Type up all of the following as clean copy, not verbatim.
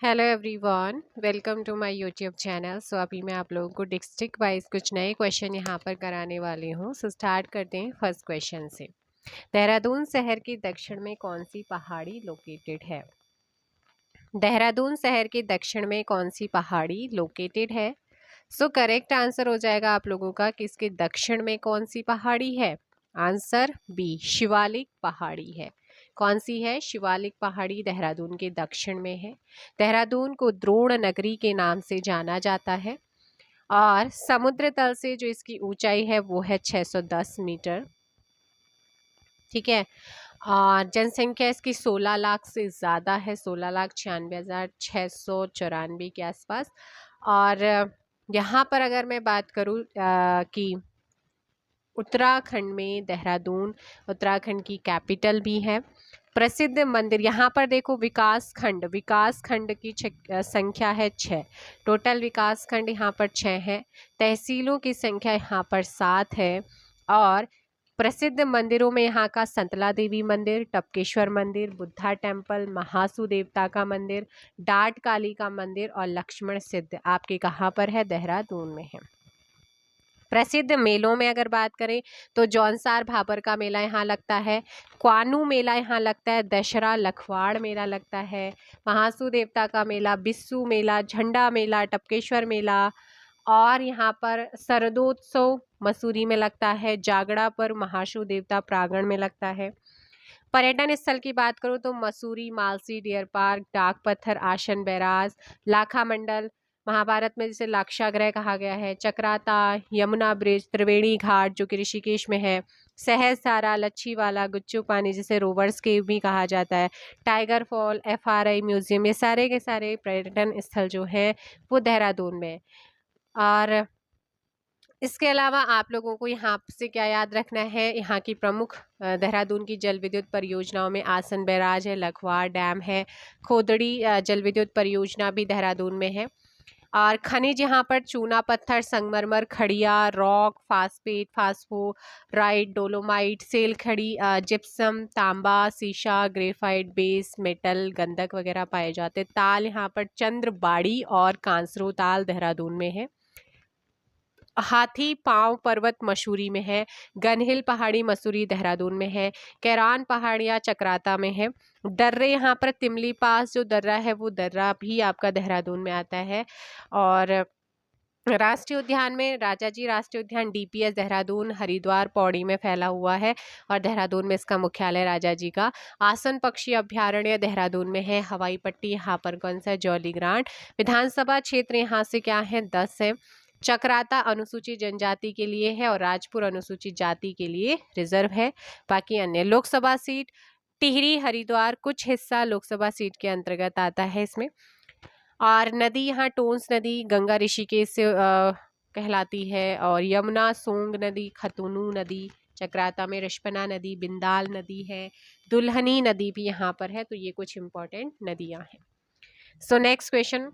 Hello everyone, welcome to my YouTube channel. So अभी मैं आप लोगों को डिस्ट्रिक्ट वाइज कुछ नए क्वेश्चन यहाँ पर कराने वाली हूँ। सो स्टार्ट करते हैं फर्स्ट क्वेश्चन से। देहरादून शहर के दक्षिण में कौन सी पहाड़ी लोकेटेड है? देहरादून शहर के दक्षिण में कौन सी पहाड़ी लोकेटेड है? सो करेक्ट आंसर हो जाएगा आप लोगों का कि इसके दक्षिण में कौन सी पहाड़ी है। आंसर बी, शिवालिक पहाड़ी है। कौन सी है? शिवालिक पहाड़ी देहरादून के दक्षिण में है। देहरादून को द्रोण नगरी के नाम से जाना जाता है और समुद्र तल से जो इसकी ऊंचाई है वो है 610 मीटर। ठीक है। और जनसंख्या इसकी 16 लाख से ज़्यादा है, 16,96,694 के आसपास। और यहाँ पर अगर मैं बात करूँ कि उत्तराखंड में देहरादून उत्तराखंड की कैपिटल भी है। प्रसिद्ध मंदिर यहाँ पर देखो, विकास खंड की संख्या है 6। टोटल विकास खंड यहाँ पर 6 है। तहसीलों की संख्या यहाँ पर 7 है। और प्रसिद्ध मंदिरों में यहाँ का संतला देवी मंदिर, टपकेश्वर मंदिर, बुद्धा टेम्पल, महासू देवता का मंदिर, डाट काली का मंदिर और लक्ष्मण सिद्ध आपके कहाँ पर है? देहरादून में है। प्रसिद्ध मेलों में अगर बात करें तो जौनसार भाबर का मेला यहाँ लगता है, क्वानू मेला यहाँ लगता है, दशहरा लखवाड़ मेला लगता है, महासू देवता का मेला, बिस्सू मेला, झंडा मेला, टपकेश्वर मेला, और यहाँ पर शरदोत्सव मसूरी में लगता है, जागड़ा पर महासू देवता प्रांगण में लगता है। पर्यटन स्थल की बात करूँ तो मसूरी, मालसी डियर पार्क, डाक पत्थर, आसन बैराज, लाखा मंडल, महाभारत में जिसे लाक्षागृह कहा गया है, चक्राता, यमुना ब्रिज, त्रिवेणी घाट जो कि ऋषिकेश में है, सहस्त्रधारा, लच्छीवाला, गुच्चू पानी जिसे रोवर्स केव भी कहा जाता है, टाइगर फॉल, FRI म्यूजियम, ये सारे के सारे पर्यटन स्थल जो हैं वो देहरादून में। और इसके अलावा आप लोगों को यहाँ से क्या याद रखना है, यहाँ की प्रमुख देहरादून की जल विद्युत परियोजनाओं में आसन बैराज है, लखवाड़ डैम है, खोदड़ी जल विद्युत परियोजना भी देहरादून में है। और खनिज यहाँ पर चूना पत्थर, संगमरमर, खड़िया, रॉक, फास्फेट, फास्फोराइट, डोलोमाइट, सेल खड़ी, जिप्सम, तांबा, सीसा, ग्रेफाइट, बेस मेटल, गंधक वगैरह पाए जाते। ताल यहाँ पर चंद्रबाड़ी और कांसरो ताल देहरादून में है। हाथी पांव पर्वत मसूरी में है, गनहिल पहाड़ी मसूरी देहरादून में है, कैरान पहाड़ियाँ चक्राता में है, दर्रे यहाँ पर तिमली पास जो दर्रा है वो दर्रा भी आपका देहरादून में आता है। और राष्ट्रीय उद्यान में राजाजी राष्ट्रीय उद्यान DPS देहरादून हरिद्वार पौड़ी में फैला हुआ है और देहरादून में इसका मुख्यालय राजाजी का। आसन पक्षी अभ्यारण्य देहरादून में है। हवाई पट्टी यहाँ पर कौन सा? Jolly grant. विधानसभा क्षेत्र यहाँ से क्या है? 10 है। चक्राता अनुसूचित जनजाति के लिए है और राजपुर अनुसूचित जाति के लिए रिजर्व है। बाकी अन्य लोकसभा सीट टिहरी हरिद्वार कुछ हिस्सा लोकसभा सीट के अंतर्गत आता है इसमें। और नदी यहाँ टोंस नदी गंगा ऋषिकेश से कहलाती है, और यमुना, सोंग नदी, खतुनु नदी, चक्राता में रिस्पना नदी, बिंदाल नदी है, दुल्हनी नदी भी यहाँ पर है। तो ये कुछ इंपॉर्टेंट नदियाँ हैं। सो नेक्स्ट क्वेश्चन,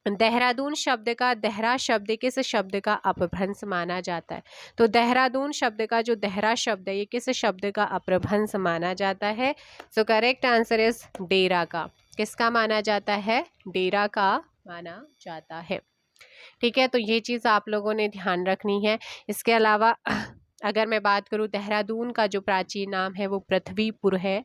देहरादून शब्द का देहरा शब्द किस शब्द का अपभ्रंश माना जाता है? तो देहरादून शब्द का जो देहरा शब्द है ये किस शब्द का अपभ्रंश माना जाता है? सो करेक्ट आंसर इज डेरा का। किसका माना जाता है? डेरा का माना जाता है। ठीक है, तो ये चीज़ आप लोगों ने ध्यान रखनी है। इसके अलावा अगर मैं बात करूँ, देहरादून का जो प्राचीन नाम है वो पृथ्वीपुर है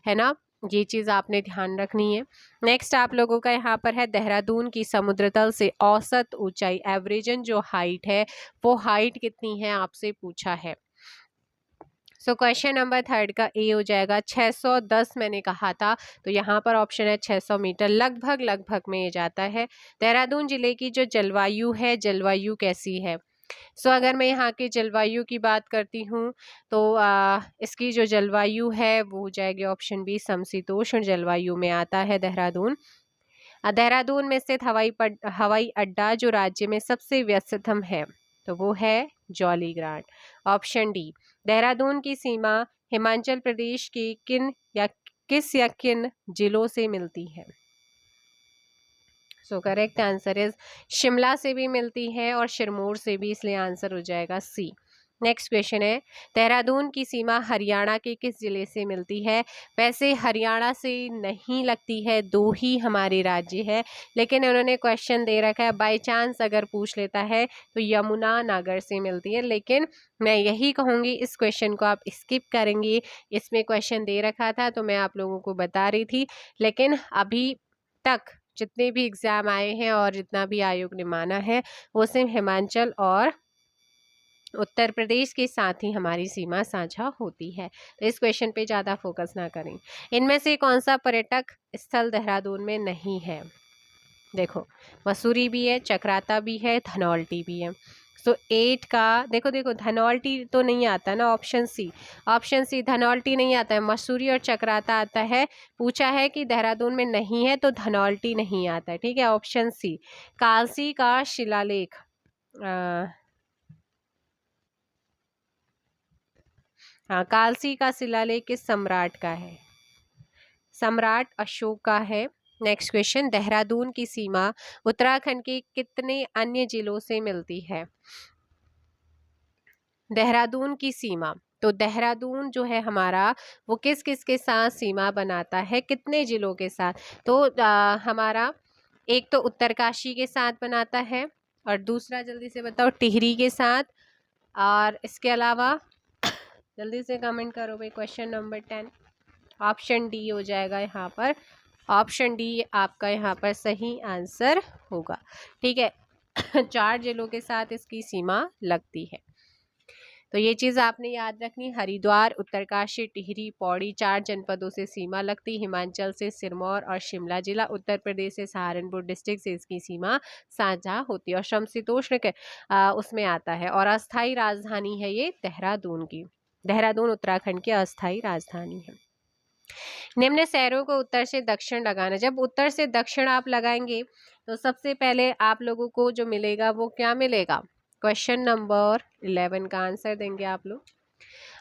ना? ये चीज़ आपने ध्यान रखनी है। नेक्स्ट आप लोगों का यहाँ पर है, देहरादून की समुद्र तल से औसत ऊंचाई एवरेजन जो हाइट है वो हाइट कितनी है आपसे पूछा है। सो क्वेश्चन नंबर 3 का ए हो जाएगा। 610 मैंने कहा था, तो यहाँ पर ऑप्शन है 600 मीटर। लगभग में ये जाता है। देहरादून जिले की जो जलवायु है, जलवायु कैसी है? सो अगर मैं यहाँ की जलवायु की बात करती हूँ तो इसकी जो जलवायु है वो हो जाएगी ऑप्शन बी, समशीतोष्ण जलवायु में आता है देहरादून। देहरादून में स्थित हवाई अड्डा जो राज्य में सबसे व्यस्ततम है तो वो है jolly grant. Option D, Dehradun की सीमा हिमाचल प्रदेश के किन जिलों से मिलती है? So correct answer is Shimla से भी मिलती है और सिरमौर से भी, इसलिए आंसर हो जाएगा सी। नेक्स्ट क्वेश्चन है, देहरादून की सीमा हरियाणा के किस जिले से मिलती है? वैसे हरियाणा से नहीं लगती है, 2 ही हमारे राज्य है, लेकिन उन्होंने क्वेश्चन दे रखा है, बाय चांस अगर पूछ लेता है तो यमुना नगर से मिलती है, लेकिन मैं यही कहूँगी इस क्वेश्चन को आप स्किप करेंगे। इसमें क्वेश्चन दे रखा था तो मैं आप लोगों को बता रही थी, लेकिन अभी तक जितने भी एग्ज़ाम आए हैं और जितना भी आयोग ने माना है वो सिर्फ हिमाचल और उत्तर प्रदेश के साथ ही हमारी सीमा साझा होती है। तो इस क्वेश्चन पे ज़्यादा फोकस ना करें। इनमें से कौन सा पर्यटक स्थल देहरादून में नहीं है? देखो, मसूरी भी है, चक्राता भी है, धनौल्टी भी है। सो 8 का देखो धनौल्टी तो नहीं आता ना, ऑप्शन सी धनौल्टी नहीं आता है, मसूरी और चक्राता आता है। पूछा है कि देहरादून में नहीं है तो धनौल्टी नहीं आता है, ठीक है। ऑप्शन सी, कालसी का शिलालेख हाँ, कालसी का शिलालेख किस सम्राट का है? सम्राट अशोक का है। नेक्स्ट क्वेश्चन, देहरादून की सीमा उत्तराखंड के कितने अन्य जिलों से मिलती है? देहरादून की सीमा, तो देहरादून जो है हमारा वो किस किस के साथ सीमा बनाता है, कितने जिलों के साथ? तो हमारा एक तो उत्तरकाशी के साथ बनाता है, और दूसरा जल्दी से बताओ टिहरी के साथ, और इसके अलावा जल्दी से कमेंट करो भाई। क्वेश्चन नंबर 10 ऑप्शन डी हो जाएगा यहाँ पर। ऑप्शन डी आपका यहाँ पर सही आंसर होगा, ठीक है। 4 जिलों के साथ इसकी सीमा लगती है, तो ये चीज़ आपने याद रखनी। हरिद्वार, उत्तरकाशी, टिहरी, पौड़ी 4 जनपदों से सीमा लगती। हिमाचल से सिरमौर और शिमला जिला, उत्तर प्रदेश से सहारनपुर डिस्ट्रिक्ट से इसकी सीमा साझा होती है, और समशीतोष्ण के उसमें आता है, और अस्थायी राजधानी है ये देहरादून की। देहरादून उत्तराखंड की अस्थायी राजधानी है। निम्न शहरों को उत्तर से दक्षिण लगाना। जब उत्तर से दक्षिण आप लगाएंगे तो सबसे पहले आप लोगों को जो मिलेगा वो क्या मिलेगा? क्वेश्चन नंबर 11 का आंसर देंगे आप लोग।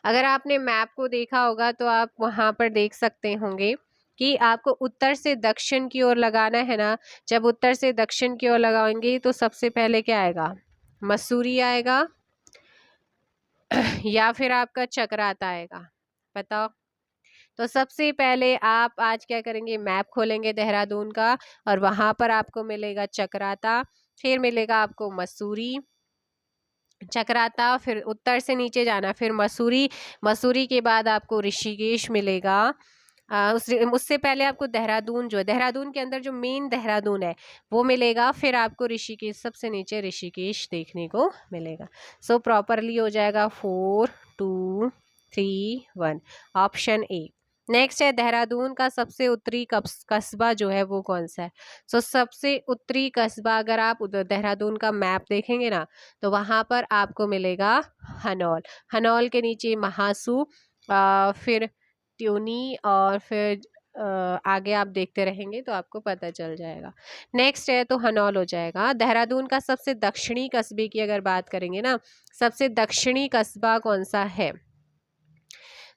अगर आपने मैप को देखा होगा तो आप वहां पर देख सकते होंगे कि आपको उत्तर से दक्षिण की ओर लगाना है ना। जब उत्तर से दक्षिण की ओर लगाएंगे तो सबसे पहले क्या आएगा? मसूरी आएगा या फिर आपका चक्राता आएगा, बताओ। तो सबसे पहले आप आज क्या करेंगे, मैप खोलेंगे देहरादून का, और वहां पर आपको मिलेगा चक्राता, फिर मिलेगा आपको मसूरी, चक्राता, फिर उत्तर से नीचे जाना, फिर मसूरी, मसूरी के बाद आपको ऋषिकेश मिलेगा। उससे पहले आपको देहरादून, जो देहरादून के अंदर जो मेन देहरादून है वो मिलेगा, फिर आपको ऋषिकेश, सबसे नीचे ऋषिकेश देखने को मिलेगा। सो प्रॉपरली हो जाएगा 4 2 3 1 ऑप्शन ए। नेक्स्ट है, देहरादून का सबसे उत्तरी कस्बा जो है वो कौन सा है? सो सबसे उत्तरी कस्बा, अगर आप उधर देहरादून का मैप देखेंगे ना तो वहाँ पर आपको मिलेगा हनौल। हनौल के नीचे महासू, फिर ट्यूनी, और फिर आगे आप देखते रहेंगे तो आपको पता चल जाएगा। नेक्स्ट है तो हनौल हो जाएगा। देहरादून का सबसे दक्षिणी कस्बे की अगर बात करेंगे ना, सबसे दक्षिणी कस्बा कौन सा है?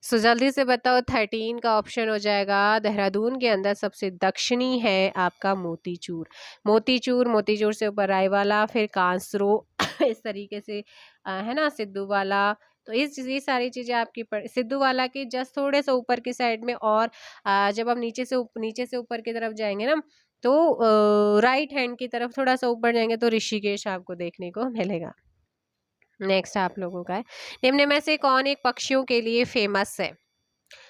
सो जल्दी से बताओ, 13 का ऑप्शन हो जाएगा। देहरादून के अंदर सबसे दक्षिणी है आपका मोतीचूर। मोतीचूर, मोतीचूर से ऊपर रायवाला, फिर कांसरो इस तरीके से है ना, सिद्धू वाला। तो ये सारी चीज़ें आपकी सिद्धू वाला के जस्ट थोड़े से ऊपर की साइड में, और जब हम नीचे से ऊपर की तरफ जाएंगे ना तो राइट हैंड की तरफ थोड़ा सा ऊपर जाएंगे तो ऋषिकेश आपको देखने को मिलेगा। नेक्स्ट आप लोगों का है, निम्न में से कौन एक पक्षियों के लिए फेमस है?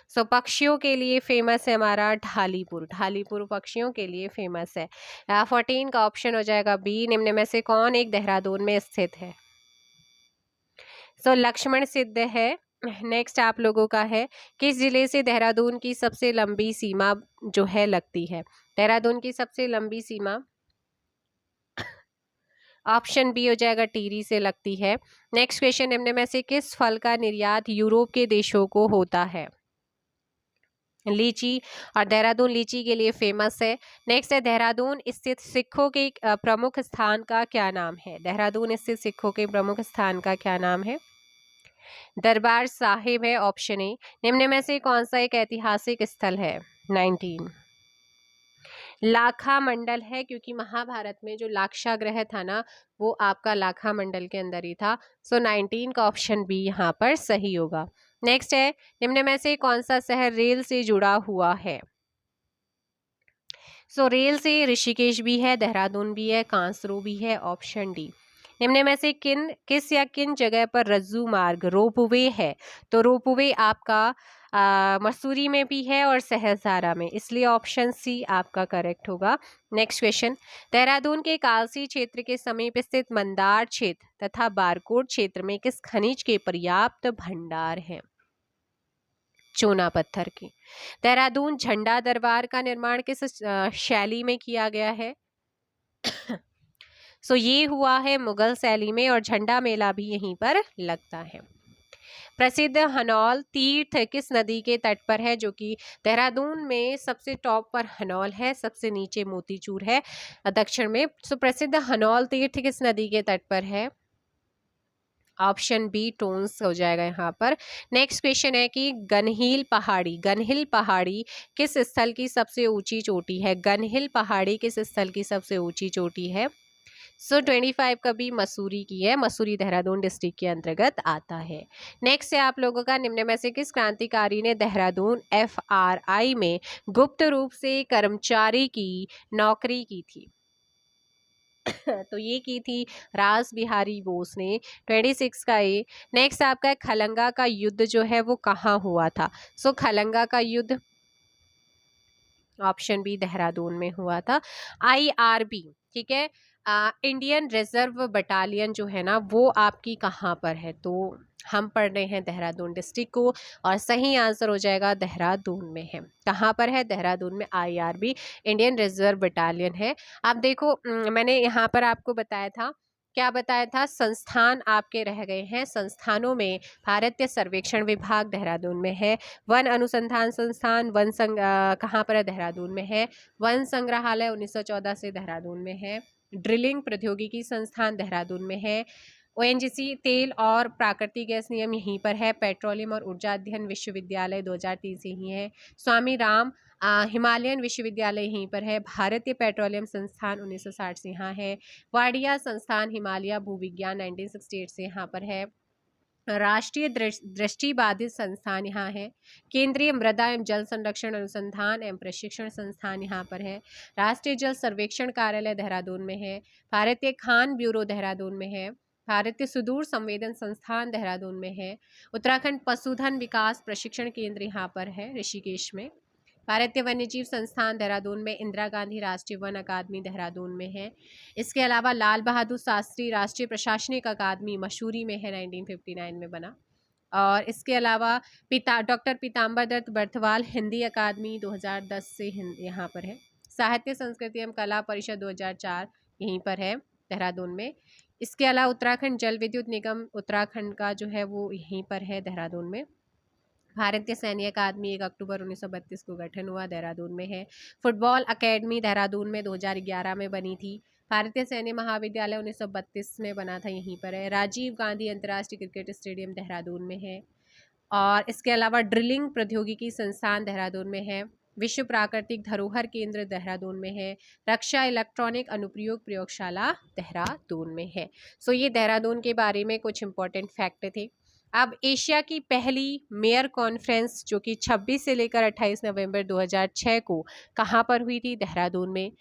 सो पक्षियों के लिए फेमस है हमारा ढालीपुर। ढालीपुर पक्षियों के लिए फेमस है। 14 का ऑप्शन हो जाएगा बी। निम्न में से कौन एक देहरादून में स्थित है? सो लक्ष्मण सिद्ध है। नेक्स्ट आप लोगों का है, किस जिले से देहरादून की सबसे लंबी सीमा जो है लगती है? देहरादून की सबसे लंबी सीमा ऑप्शन बी हो जाएगा, टिहरी से लगती है। नेक्स्ट क्वेश्चन, निम्न में से किस फल का निर्यात यूरोप के देशों को होता है? लीची, और देहरादून लीची के लिए फेमस है। नेक्स्ट है, देहरादून स्थित सिखों के प्रमुख स्थान का क्या नाम है? देहरादून स्थित सिखों के प्रमुख स्थान का क्या नाम है? दरबार साहिब है, ऑप्शन ए। निम्न में से कौन सा एक ऐतिहासिक स्थल है? 19 लाखा मंडल है, क्योंकि महाभारत में जो लाक्षा ग्रह था ना वो आपका लाखा मंडल के अंदर ही था। सो 19 का ऑप्शन बी यहाँ पर सही होगा। नेक्स्ट है, निम्न में से कौन सा शहर रेल से जुड़ा हुआ है? सो रेल से ऋषिकेश भी है, देहरादून भी है, कांसरो भी है, ऑप्शन डी। निम्न में से किस या किन जगह पर रज्जू मार्ग रोपवे है? तो रोपवे आपका मसूरी में भी है और सहरसारा में, इसलिए ऑप्शन सी आपका करेक्ट होगा। नेक्स्ट क्वेश्चन, देहरादून के कालसी क्षेत्र के समीप स्थित मंदार क्षेत्र तथा बारकोट क्षेत्र में किस खनिज के पर्याप्त भंडार हैं? चूना पत्थर की। देहरादून झंडा दरबार का निर्माण किस शैली में किया गया है? सो ये हुआ है मुगल शैली में, और झंडा मेला भी यहीं पर लगता है। प्रसिद्ध हनौल तीर्थ किस नदी के तट पर है? जो कि देहरादून में सबसे टॉप पर हनौल है, सबसे नीचे मोतीचूर है दक्षिण में। सो प्रसिद्ध हनौल तीर्थ किस नदी के तट पर है? ऑप्शन बी टोन्स हो जाएगा यहाँ पर। नेक्स्ट क्वेश्चन है कि गनहिल पहाड़ी किस स्थल की सबसे ऊंची चोटी है? गनहिल पहाड़ी किस स्थल की सबसे ऊंची चोटी है? सो 25 का भी मसूरी की है, मसूरी देहरादून डिस्ट्रिक्ट के अंतर्गत आता है। नेक्स्ट है आप लोगों का, निम्न में से किस क्रांतिकारी ने देहरादून FRI में गुप्त रूप से कर्मचारी की नौकरी की थी? तो ये की थी रास बिहारी बोस ने। 26 का ये। नेक्स्ट आपका है, खलंगा का युद्ध जो है वो कहाँ हुआ था? सो खलंगा का युद्ध ऑप्शन बी देहरादून में हुआ था। IRB, ठीक है, इंडियन रिजर्व बटालियन जो है ना वो आपकी कहाँ पर है? तो हम पढ़ रहे हैं देहरादून डिस्ट्रिक्ट को, और सही आंसर हो जाएगा देहरादून में है। कहाँ पर है? देहरादून में IRB इंडियन रिजर्व बटालियन है। आप देखो मैंने यहाँ पर आपको बताया था, क्या बताया था? संस्थान आपके रह गए हैं। संस्थानों में भारतीय सर्वेक्षण विभाग देहरादून में है, वन अनुसंधान संस्थान कहाँ पर है? देहरादून में है। वन संग्रहालय 1914 से देहरादून में है। ड्रिलिंग प्रौद्योगिकी संस्थान देहरादून में है। ONGC तेल और प्राकृतिक गैस नियम यहीं पर है। पेट्रोलियम और ऊर्जा अध्ययन विश्वविद्यालय 2003 से ही है। स्वामी राम हिमालयन विश्वविद्यालय यहीं पर है। भारतीय पेट्रोलियम संस्थान 1960 से यहाँ है। वाडिया संस्थान हिमालय भूविज्ञान 1968 से यहाँ पर है। राष्ट्रीय दृष्टिबाधित संस्थान यहाँ है। केंद्रीय मृदा एवं जल संरक्षण अनुसंधान एवं प्रशिक्षण संस्थान यहाँ पर है। राष्ट्रीय जल सर्वेक्षण कार्यालय देहरादून में है। भारतीय खान ब्यूरो देहरादून में है। भारतीय सुदूर संवेदन संस्थान देहरादून में है। उत्तराखंड पशुधन विकास प्रशिक्षण केंद्र यहाँ पर है ऋषिकेश में। भारतीय वन्यजीव संस्थान देहरादून में। इंदिरा गांधी राष्ट्रीय वन अकादमी देहरादून में है। इसके अलावा लाल बहादुर शास्त्री राष्ट्रीय प्रशासनिक अकादमी मसूरी में है, 1959 में बना। और इसके अलावा डॉक्टर पीताम्बर दत्त बर्थवाल हिंदी अकादमी 2010 से यहाँ पर है। साहित्य संस्कृति एवं कला परिषद 2004 यहीं पर है देहरादून में। इसके अलावा उत्तराखंड जल विद्युत निगम उत्तराखंड का जो है वो यहीं पर है देहरादून में। भारतीय सैन्य अकादमी 1 अक्टूबर 1932 को गठन हुआ, देहरादून में है। फुटबॉल अकेडमी देहरादून में 2011 में बनी थी। भारतीय सैन्य महाविद्यालय 1932 में बना था, यहीं पर है। राजीव गांधी अंतर्राष्ट्रीय क्रिकेट स्टेडियम देहरादून में है। और इसके अलावा ड्रिलिंग प्रौद्योगिकी संस्थान देहरादून में है। विश्व प्राकृतिक धरोहर केंद्र देहरादून में है। रक्षा इलेक्ट्रॉनिक अनुप्रयोग प्रयोगशाला देहरादून में है। सो ये देहरादून के बारे में कुछ इंपॉर्टेंट फैक्ट थे। अब एशिया की पहली मेयर कॉन्फ्रेंस जो कि 26 से लेकर 28 नवंबर 2006 को कहाँ पर हुई थी? देहरादून में।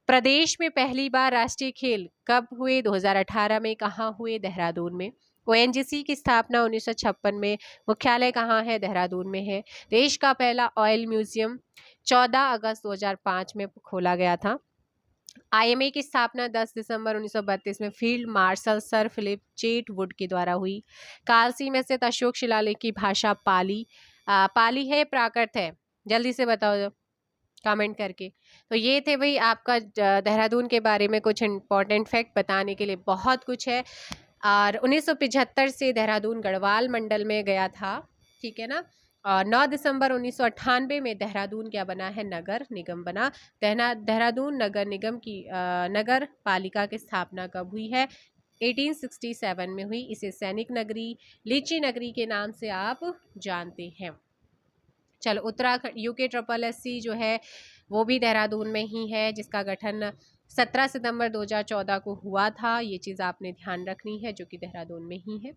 प्रदेश में पहली बार राष्ट्रीय खेल कब हुए? 2018 में। कहाँ हुए? देहरादून में। ONGC की स्थापना 1956 में। मुख्यालय कहाँ है? देहरादून में है। देश का पहला ऑयल म्यूजियम 14 अगस्त 2005 में खोला गया था। IMA की स्थापना 10 दिसंबर 1932 में फील्ड मार्शल सर फिलिप चेटवुड के द्वारा हुई। कालसी में स्थित अशोक शिलालेख की भाषा पाली पाली है, प्राकृत है? जल्दी से बताओ कमेंट करके। तो ये थे भाई आपका देहरादून के बारे में कुछ इंपॉर्टेंट फैक्ट। बताने के लिए बहुत कुछ है। और 1975 से देहरादून गढ़वाल मंडल में गया था, ठीक है ना। और 9 दिसंबर 1998 में देहरादून क्या बना है? नगर निगम बना। देहरादून नगर निगम की नगर पालिका की स्थापना कब हुई है? 1867 में हुई। इसे सैनिक नगरी, लीची नगरी के नाम से आप जानते हैं। चलो उत्तराखंड UKSSC जो है वो भी देहरादून में ही है, जिसका गठन 17 सितंबर 2014 को हुआ था। ये चीज़ आपने ध्यान रखनी है, जो कि देहरादून में ही है।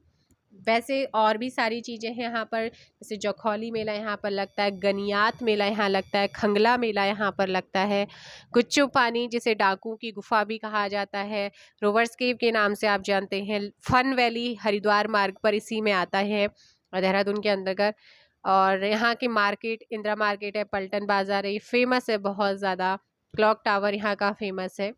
वैसे और भी सारी चीज़ें हैं यहाँ पर, जैसे जौखौली मेला यहाँ पर लगता है, गनियात मेला यहाँ लगता है, खंगला मेला यहाँ पर लगता है, गुच्चू पानी जिसे डाकू की गुफा भी कहा जाता है, रोवर्स केव के नाम से आप जानते हैं, फन वैली हरिद्वार मार्ग पर इसी में आता है देहरादून के अंतर्गत। और यहाँ की मार्केट इंदिरा मार्केट है, पलटन बाज़ार है, ये फेमस है बहुत ज़्यादा। क्लॉक टावर यहाँ का फेमस है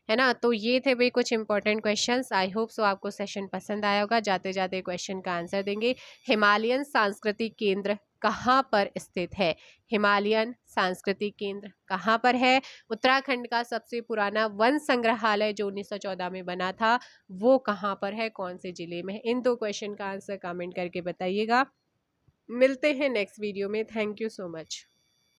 ना। तो ये थे भाई कुछ important questions. I hope so आपको सेशन पसंद आया होगा। जाते जाते क्वेश्चन का आंसर देंगे। हिमालयन सांस्कृतिक केंद्र कहाँ पर स्थित है? हिमालयन सांस्कृतिक केंद्र कहाँ पर है? उत्तराखंड का सबसे पुराना वन संग्रहालय जो 1914 में बना था, वो कहाँ पर है, कौन से जिले में है? इन 2 क्वेश्चन का आंसर कमेंट करके बताइएगा। मिलते हैं नेक्स्ट वीडियो में। Thank you so much.